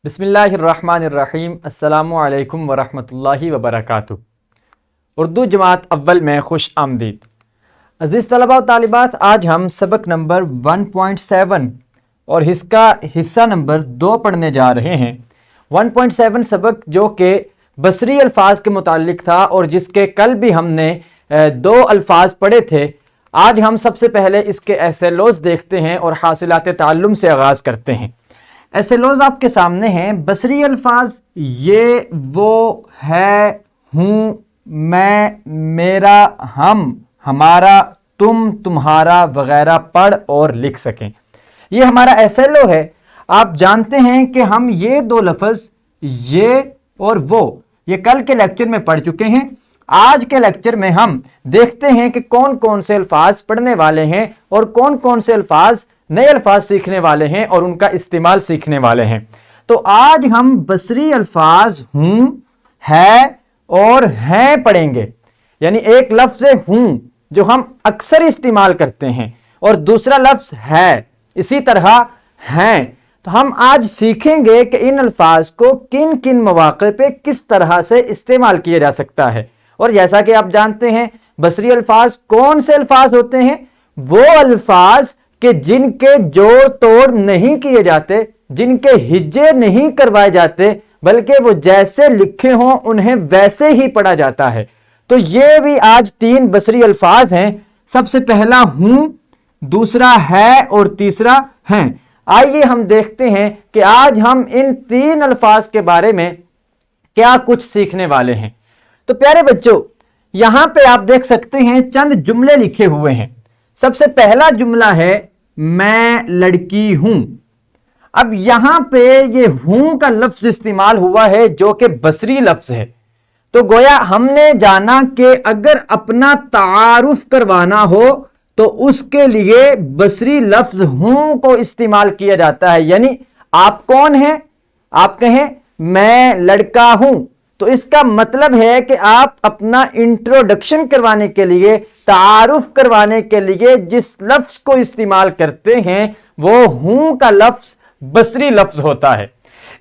بسم اللہ الرحمن الرحیم۔ السلام علیکم ورحمۃ اللہ وبرکاتہ۔ اردو جماعت اول میں خوش آمدید۔ عزیز طلباء و طالبات، آج ہم سبق نمبر 1.7 اور اس کا حصہ نمبر 2 پڑھنے جا رہے ہیں۔ 1.7 سبق جو کہ بصری الفاظ کے متعلق تھا اور جس کے کل بھی ہم نے 2 الفاظ پڑھے تھے۔ آج ہم سب سے پہلے اس کے ایسے-لوز دیکھتے ہیں اور حاصلات تعلم سے آغاز کرتے ہیں۔ ایسے-لوز آپ کے سامنے ہیں۔ بصری الفاظ یہ، وہ، ہے، ہوں، میں، میرا، ہم، ہمارا، تم، تمہارا وغیرہ پڑھ اور لکھ سکیں۔ یہ ہمارا ایسے-لو ہے۔ آپ جانتے ہیں کہ ہم یہ 2 لفظ یہ اور وہ یہ کل کے لیکچر میں پڑھ چکے ہیں۔ آج کے لیکچر میں ہم دیکھتے ہیں کہ کون کون سے الفاظ پڑھنے والے ہیں اور کون کون سے الفاظ نئے الفاظ سیکھنے والے ہیں اور ان کا استعمال سیکھنے والے ہیں۔ تو آج ہم بصری الفاظ ہوں، ہے اور ہیں پڑھیں گے۔ یعنی ایک لفظ ہوں جو ہم اکثر استعمال کرتے ہیں اور دوسرا لفظ ہے، اسی طرح ہیں۔ تو ہم آج سیکھیں گے کہ ان الفاظ کو کن کن مواقع پہ کس طرح سے استعمال کیا جا سکتا ہے۔ اور جیسا کہ آپ جانتے ہیں بصری الفاظ کون سے الفاظ ہوتے ہیں؟ وہ الفاظ کہ جن کے جوڑ توڑ نہیں کیے جاتے، جن کے ہجے نہیں کروائے جاتے، بلکہ وہ جیسے لکھے ہوں انہیں ویسے ہی پڑھا جاتا ہے۔ تو یہ بھی آج 3 بصری الفاظ ہیں۔ سب سے پہلا ہوں، دوسرا ہے اور تیسرا ہیں۔ آئیے ہم دیکھتے ہیں کہ آج ہم ان 3 الفاظ کے بارے میں کیا کچھ سیکھنے والے ہیں۔ تو پیارے بچوں، یہاں پہ آپ دیکھ سکتے ہیں چند جملے لکھے ہوئے ہیں۔ سب سے پہلا جملہ ہے میں لڑکی ہوں۔ اب یہاں پہ یہ ہوں کا لفظ استعمال ہوا ہے جو کہ بصری لفظ ہے۔ تو گویا ہم نے جانا کہ اگر اپنا تعارف کروانا ہو تو اس کے لیے بصری لفظ ہوں کو استعمال کیا جاتا ہے۔ یعنی آپ کون ہیں؟ آپ کہیں میں لڑکا ہوں، تو اس کا مطلب ہے کہ آپ اپنا انٹروڈکشن کروانے کے لیے، تعارف کروانے کے لیے جس لفظ کو استعمال کرتے ہیں وہ ہوں کا لفظ بصری لفظ ہوتا ہے۔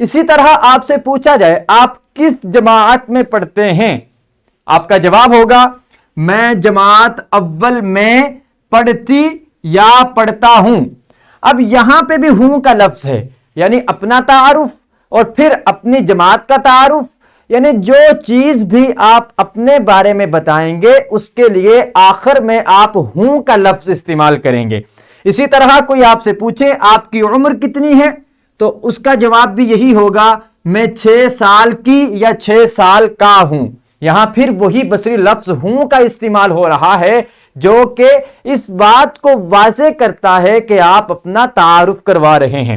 اسی طرح آپ سے پوچھا جائے آپ کس جماعت میں پڑھتے ہیں، آپ کا جواب ہوگا میں جماعت اول میں پڑھتی یا پڑھتا ہوں۔ اب یہاں پہ بھی ہوں کا لفظ ہے، یعنی اپنا تعارف اور پھر اپنی جماعت کا تعارف، یعنی جو چیز بھی آپ اپنے بارے میں بتائیں گے اس کے لیے آخر میں آپ ہوں کا لفظ استعمال کریں گے۔ اسی طرح کوئی آپ سے پوچھے آپ کی عمر کتنی ہے تو اس کا جواب بھی یہی ہوگا میں 6 سال کی یا 6 سال کا ہوں۔ یہاں پھر وہی بصری لفظ ہوں کا استعمال ہو رہا ہے جو کہ اس بات کو واضح کرتا ہے کہ آپ اپنا تعارف کروا رہے ہیں۔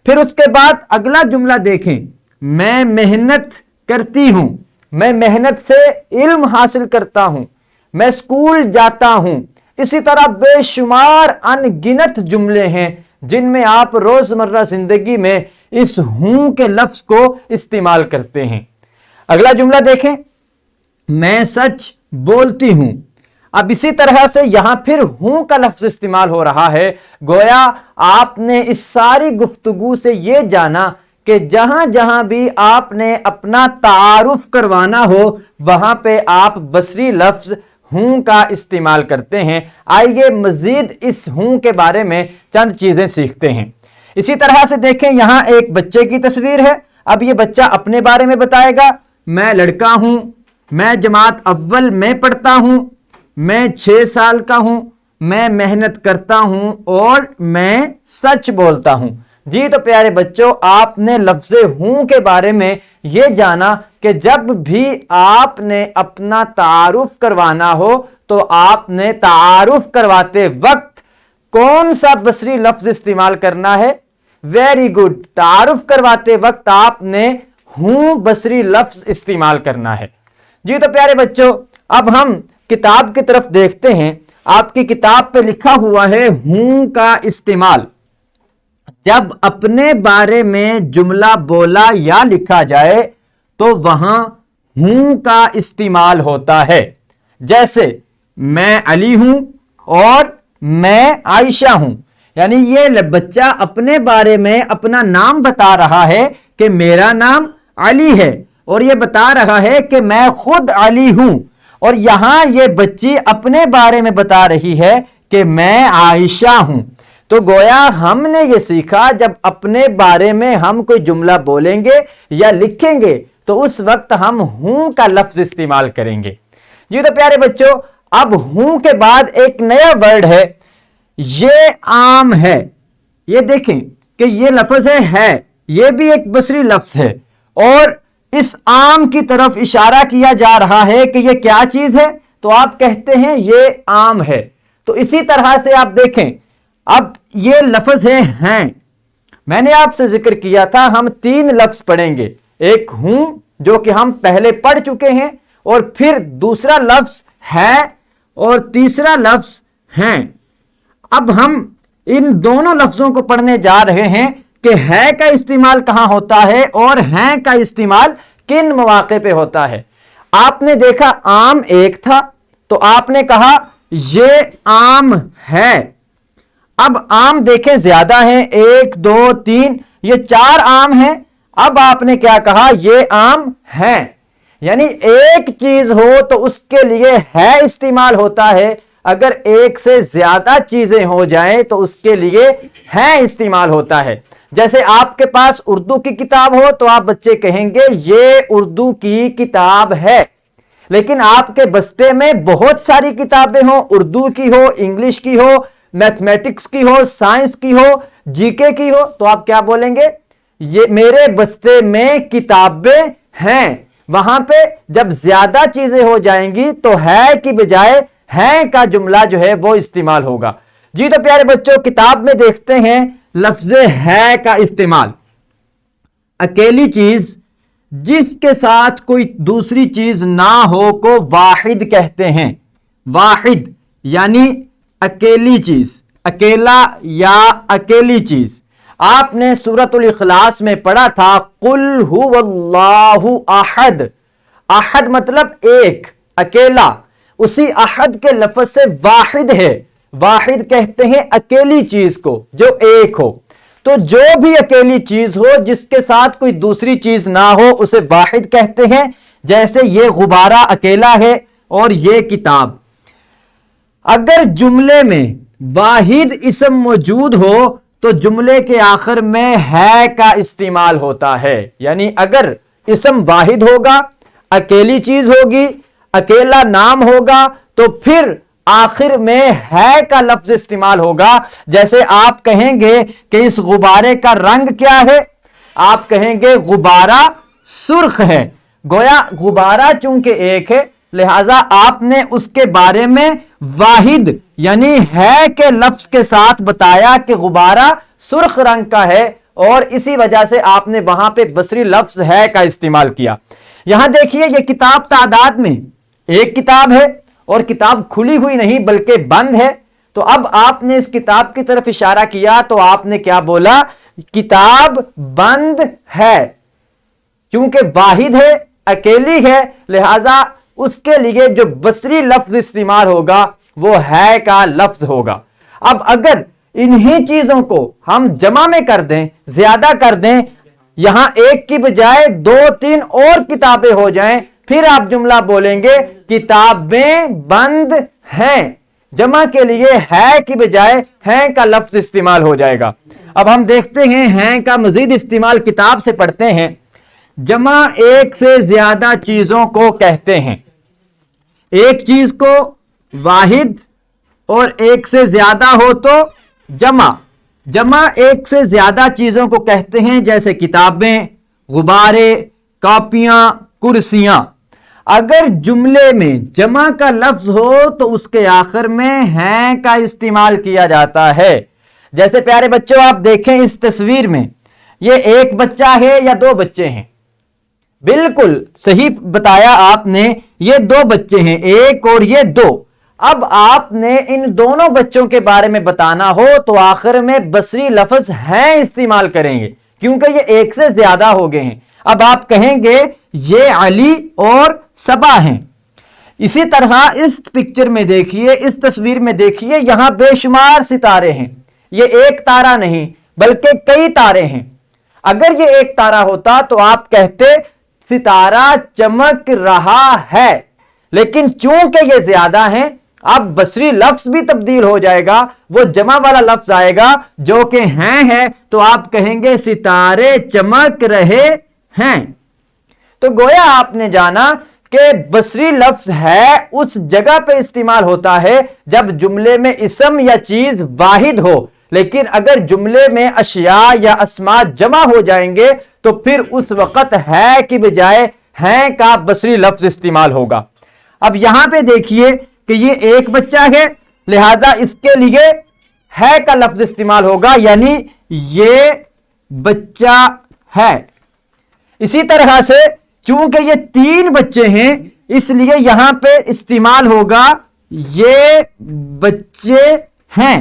پھر اس کے بعد اگلا جملہ دیکھیں، میں محنت کرتی ہوں، میں محنت سے علم حاصل کرتا ہوں، میں اسکول جاتا ہوں۔ اسی طرح بے شمار ان گنت جملے ہیں جن میں آپ روزمرہ زندگی میں اس ہوں کے لفظ کو استعمال کرتے ہیں۔ اگلا جملہ دیکھیں، میں سچ بولتی ہوں۔ اب اسی طرح سے یہاں پھر ہوں کا لفظ استعمال ہو رہا ہے۔ گویا آپ نے اس ساری گفتگو سے یہ جانا کہ جہاں جہاں بھی آپ نے اپنا تعارف کروانا ہو وہاں پہ آپ بصری لفظ ہوں کا استعمال کرتے ہیں۔ آئیے مزید اس ہوں کے بارے میں چند چیزیں سیکھتے ہیں۔ اسی طرح سے دیکھیں یہاں ایک بچے کی تصویر ہے۔ اب یہ بچہ اپنے بارے میں بتائے گا، میں لڑکا ہوں، میں جماعت اول میں پڑھتا ہوں، میں 6 سال کا ہوں، میں محنت کرتا ہوں اور میں سچ بولتا ہوں۔ جی تو پیارے بچوں، آپ نے لفظ ہوں کے بارے میں یہ جانا کہ جب بھی آپ نے اپنا تعارف کروانا ہو تو آپ نے تعارف کرواتے وقت کون سا بصری لفظ استعمال کرنا ہے؟ ویری گڈ، تعارف کرواتے وقت آپ نے ہوں بصری لفظ استعمال کرنا ہے۔ جی تو پیارے بچوں، اب ہم کتاب کی طرف دیکھتے ہیں۔ آپ کی کتاب پہ لکھا ہوا ہے ہوں کا استعمال۔ جب اپنے بارے میں جملہ بولا یا لکھا جائے تو وہاں ہوں کا استعمال ہوتا ہے۔ جیسے میں علی ہوں اور میں عائشہ ہوں، یعنی یہ بچہ اپنے بارے میں اپنا نام بتا رہا ہے کہ میرا نام علی ہے اور یہ بتا رہا ہے کہ میں خود علی ہوں، اور یہاں یہ بچی اپنے بارے میں بتا رہی ہے کہ میں عائشہ ہوں۔ تو گویا ہم نے یہ سیکھا جب اپنے بارے میں ہم کوئی جملہ بولیں گے یا لکھیں گے تو اس وقت ہم ہوں کا لفظ استعمال کریں گے۔ جی تو پیارے بچوں، اب ہوں کے بعد ایک نیا ورڈ ہے، یہ عام ہے۔ یہ دیکھیں کہ یہ لفظ ہے، یہ بھی ایک بصری لفظ ہے، اور اس عام کی طرف اشارہ کیا جا رہا ہے کہ یہ کیا چیز ہے، تو آپ کہتے ہیں یہ عام ہے۔ تو اسی طرح سے آپ دیکھیں، اب یہ لفظ ہے ہیں۔ میں نے آپ سے ذکر کیا تھا ہم 3 لفظ پڑھیں گے، ایک ہوں جو کہ ہم پہلے پڑھ چکے ہیں، اور پھر دوسرا لفظ ہے اور تیسرا لفظ ہیں۔ اب ہم ان دونوں لفظوں کو پڑھنے جا رہے ہیں کہ ہے کا استعمال کہاں ہوتا ہے اور ہیں کا استعمال کن مواقع پہ ہوتا ہے۔ آپ نے دیکھا عام ایک تھا تو آپ نے کہا یہ عام ہے۔ اب عام دیکھیں زیادہ ہیں، 1 2 3، یہ 4 عام ہیں۔ اب آپ نے کیا کہا، یہ عام ہیں۔ یعنی ایک چیز ہو تو اس کے لیے ہے استعمال ہوتا ہے، اگر ایک سے زیادہ چیزیں ہو جائیں تو اس کے لیے ہے استعمال ہوتا ہے۔ جیسے آپ کے پاس اردو کی کتاب ہو تو آپ بچے کہیں گے یہ اردو کی کتاب ہے، لیکن آپ کے بستے میں بہت ساری کتابیں ہوں، اردو کی ہو، انگلش کی ہو، میتھمیٹکس کی ہو، سائنس کی ہو، جی کے کی ہو، تو آپ کیا بولیں گے، یہ میرے بستے میں کتابیں ہیں۔ وہاں پہ جب زیادہ چیزیں ہو جائیں گی تو ہے کی بجائے ہیں کا جملہ جو ہے وہ استعمال ہوگا۔ جی تو پیارے بچوں، کتاب میں دیکھتے ہیں لفظ ہے کا استعمال، اکیلی چیز جس کے ساتھ کوئی دوسری چیز نہ ہو کو واحد کہتے ہیں۔ واحد یعنی اکیلی چیز، اکیلا یا اکیلی چیز۔ آپ نے سورۃ الاخلاص میں پڑھا تھا قل هو اللہ احد۔ احد مطلب ایک، اکیلا، اسی احد کے لفظ سے واحد ہے۔ واحد کہتے ہیں اکیلی چیز کو جو ایک ہو۔ تو جو بھی اکیلی چیز ہو جس کے ساتھ کوئی دوسری چیز نہ ہو اسے واحد کہتے ہیں۔ جیسے یہ غبارہ اکیلا ہے اور یہ کتاب۔ اگر جملے میں واحد اسم موجود ہو تو جملے کے آخر میں ہے کا استعمال ہوتا ہے۔ یعنی اگر اسم واحد ہوگا، اکیلی چیز ہوگی، اکیلا نام ہوگا، تو پھر آخر میں ہے کا لفظ استعمال ہوگا۔ جیسے آپ کہیں گے کہ اس غبارے کا رنگ کیا ہے، آپ کہیں گے غبارہ سرخ ہے۔ گویا غبارہ چونکہ ایک ہے لہذا آپ نے اس کے بارے میں واحد یعنی ہے کے لفظ کے ساتھ بتایا کہ غبارہ سرخ رنگ کا ہے، اور اسی وجہ سے آپ نے وہاں پہ بصری لفظ ہے کا استعمال کیا۔ یہاں دیکھیے یہ کتاب تعداد میں ایک کتاب ہے اور کتاب کھلی ہوئی نہیں بلکہ بند ہے۔ تو اب آپ نے اس کتاب کی طرف اشارہ کیا تو آپ نے کیا بولا، کتاب بند ہے۔ چونکہ واحد ہے، اکیلی ہے، لہذا اس کے لیے جو بصری لفظ استعمال ہوگا وہ ہے کا لفظ ہوگا۔ اب اگر انہی چیزوں کو ہم جمع میں کر دیں، زیادہ کر دیں، یہاں ایک کی بجائے 2 3 اور کتابیں ہو جائیں، پھر آپ جملہ بولیں گے کتابیں بند ہیں۔ جمع کے لیے ہے کی بجائے ہیں کا لفظ استعمال ہو جائے گا۔ اب ہم دیکھتے ہیں کا مزید استعمال کتاب سے پڑھتے ہیں۔ جمع ایک سے زیادہ چیزوں کو کہتے ہیں۔ ایک چیز کو واحد اور ایک سے زیادہ ہو تو جمع۔ جمع ایک سے زیادہ چیزوں کو کہتے ہیں، جیسے کتابیں، غبارے، کاپیاں، کرسیاں۔ اگر جملے میں جمع کا لفظ ہو تو اس کے آخر میں ہیں کا استعمال کیا جاتا ہے۔ جیسے پیارے بچوں آپ دیکھیں اس تصویر میں، یہ ایک بچہ ہے یا 2 بچے ہیں؟ بالکل صحیح بتایا آپ نے، یہ 2 بچے ہیں، ایک اور یہ 2۔ اب آپ نے ان دونوں بچوں کے بارے میں بتانا ہو تو آخر میں بصری لفظ ہیں استعمال کریں گے، کیونکہ یہ ایک سے زیادہ ہو گئے ہیں۔ اب آپ کہیں گے یہ علی اور صبا ہیں۔ اسی طرح اس پکچر میں دیکھیے، اس تصویر میں دیکھیے، یہاں بے شمار ستارے ہیں۔ یہ ایک تارا نہیں بلکہ کئی تارے ہیں۔ اگر یہ ایک تارا ہوتا تو آپ کہتے ستارہ چمک رہا ہے، لیکن چونکہ یہ زیادہ ہیں اب بصری لفظ بھی تبدیل ہو جائے گا، وہ جمع والا لفظ آئے گا جو کہ ہیں تو آپ کہیں گے ستارے چمک رہے ہیں۔ تو گویا آپ نے جانا کہ بصری لفظ ہے اس جگہ پہ استعمال ہوتا ہے جب جملے میں اسم یا چیز واحد ہو، لیکن اگر جملے میں اشیاء یا اسماء جمع ہو جائیں گے تو پھر اس وقت ہے کی بجائے ہیں کا بصری لفظ استعمال ہوگا۔ اب یہاں پہ دیکھیے کہ یہ ایک بچہ ہے، لہذا اس کے لیے ہے کا لفظ استعمال ہوگا، یعنی یہ بچہ ہے۔ اسی طرح سے چونکہ یہ 3 بچے ہیں اس لیے یہاں پہ استعمال ہوگا یہ بچے ہیں۔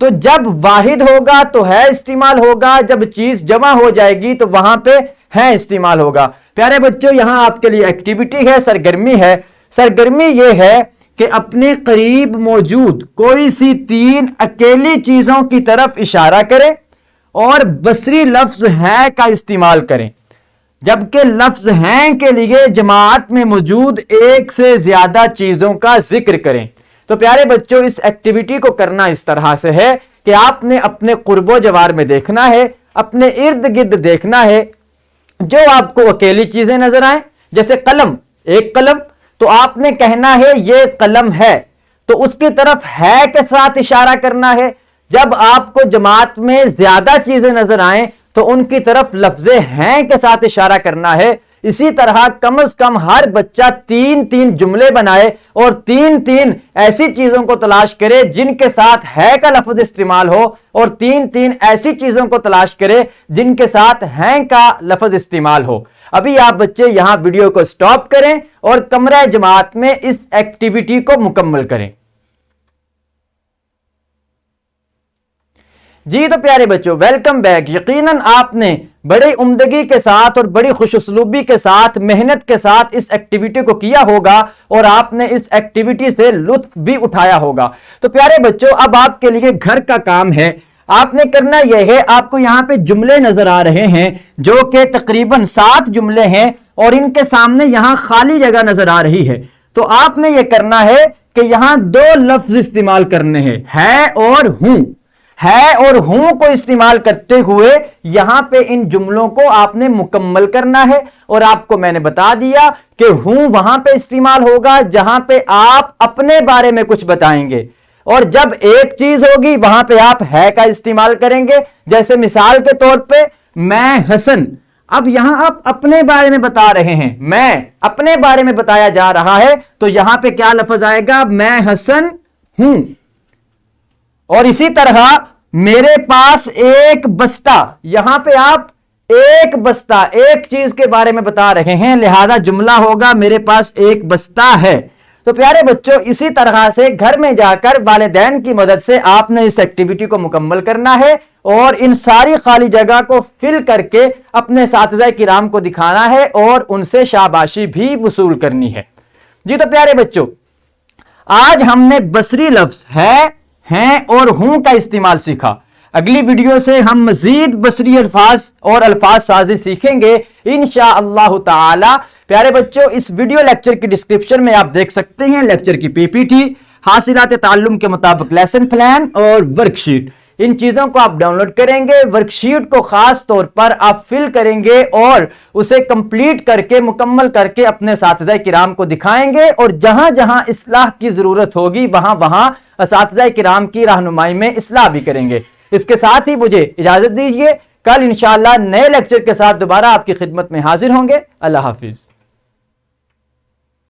تو جب واحد ہوگا تو ہے استعمال ہوگا، جب چیز جمع ہو جائے گی تو وہاں پہ ہے استعمال ہوگا۔ پیارے بچوں، یہاں آپ کے لیے ایکٹیویٹی ہے، سرگرمی ہے۔ سرگرمی یہ ہے کہ اپنے قریب موجود کوئی سی 3 اکیلی چیزوں کی طرف اشارہ کریں اور بصری لفظ ہے کا استعمال کریں، جبکہ لفظ ہیں کے لیے جماعت میں موجود ایک سے زیادہ چیزوں کا ذکر کریں۔ تو پیارے بچوں، اس ایکٹیویٹی کو کرنا اس طرح سے ہے کہ آپ نے اپنے قرب و جوار میں دیکھنا ہے، اپنے ارد گرد دیکھنا ہے، جو آپ کو اکیلی چیزیں نظر آئیں، جیسے قلم، ایک قلم، تو آپ نے کہنا ہے یہ قلم ہے، تو اس کی طرف ہے کے ساتھ اشارہ کرنا ہے۔ جب آپ کو جماعت میں زیادہ چیزیں نظر آئیں تو ان کی طرف لفظ ہیں کے ساتھ اشارہ کرنا ہے۔ اسی طرح کم از کم ہر بچہ 3 جملے بنائے اور 3 ایسی چیزوں کو تلاش کرے جن کے ساتھ ہے کا لفظ استعمال ہو، اور 3 ایسی چیزوں کو تلاش کرے جن کے ساتھ ہیں کا لفظ استعمال ہو۔ ابھی آپ بچے یہاں ویڈیو کو سٹاپ کریں اور کمرہ جماعت میں اس ایکٹیویٹی کو مکمل کریں۔ جی تو پیارے بچوں، ویلکم بیک۔ یقیناً آپ نے بڑی عمدگی کے ساتھ اور بڑی خوش اسلوبی کے ساتھ، محنت کے ساتھ اس ایکٹیویٹی کو کیا ہوگا اور آپ نے اس ایکٹیویٹی سے لطف بھی اٹھایا ہوگا۔ تو پیارے بچوں، اب آپ کے لیے گھر کا کام ہے۔ آپ نے کرنا یہ ہے، آپ کو یہاں پہ جملے نظر آ رہے ہیں جو کہ تقریباً 7 جملے ہیں اور ان کے سامنے یہاں خالی جگہ نظر آ رہی ہے۔ تو آپ نے یہ کرنا ہے کہ یہاں 2 لفظ استعمال کرنے ہیں، ہے اور ہوں۔ ہے اور ہوں کو استعمال کرتے ہوئے یہاں پہ ان جملوں کو آپ نے مکمل کرنا ہے، اور آپ کو میں نے بتا دیا کہ ہوں وہاں پہ استعمال ہوگا جہاں پہ آپ اپنے بارے میں کچھ بتائیں گے، اور جب ایک چیز ہوگی وہاں پہ آپ ہے کا استعمال کریں گے۔ جیسے مثال کے طور پہ میں حسن، اب یہاں آپ اپنے بارے میں بتا رہے ہیں، میں اپنے بارے میں بتایا جا رہا ہے، تو یہاں پہ کیا لفظ آئے گا؟ میں حسن ہوں۔ اور اسی طرح میرے پاس ایک بستہ، یہاں پہ آپ ایک بستہ، ایک چیز کے بارے میں بتا رہے ہیں، لہذا جملہ ہوگا میرے پاس ایک بستہ ہے۔ تو پیارے بچوں، اسی طرح سے گھر میں جا کر والدین کی مدد سے آپ نے اس ایکٹیویٹی کو مکمل کرنا ہے اور ان ساری خالی جگہ کو فل کر کے اپنے اساتذہ کرام کو دکھانا ہے اور ان سے شاباشی بھی وصول کرنی ہے۔ جی تو پیارے بچوں، آج ہم نے بصری لفظ ہے، ہیں اور ہوں کا استعمال سیکھا۔ اگلی ویڈیو سے ہم مزید بصری الفاظ اور الفاظ سازی سیکھیں گے انشاءاللہ تعالی۔ پیارے بچوں، اس ویڈیو لیکچر کی ڈسکرپشن میں آپ دیکھ سکتے ہیں لیکچر کی PPT، حاصلات تعلم کے مطابق لیسن پلان اور ورک شیٹ۔ ان چیزوں کو آپ ڈاؤن لوڈ کریں گے، ورک شیٹ کو خاص طور پر آپ فل کریں گے اور اسے کمپلیٹ کر کے، مکمل کر کے اپنے اساتذہ کرام کو دکھائیں گے، اور جہاں جہاں اصلاح کی ضرورت ہوگی وہاں وہاں اساتذہ کرام کی رہنمائی میں اصلاح بھی کریں گے۔ اس کے ساتھ ہی مجھے اجازت دیجیے، کل انشاءاللہ نئے لیکچر کے ساتھ دوبارہ آپ کی خدمت میں حاضر ہوں گے۔ اللہ حافظ۔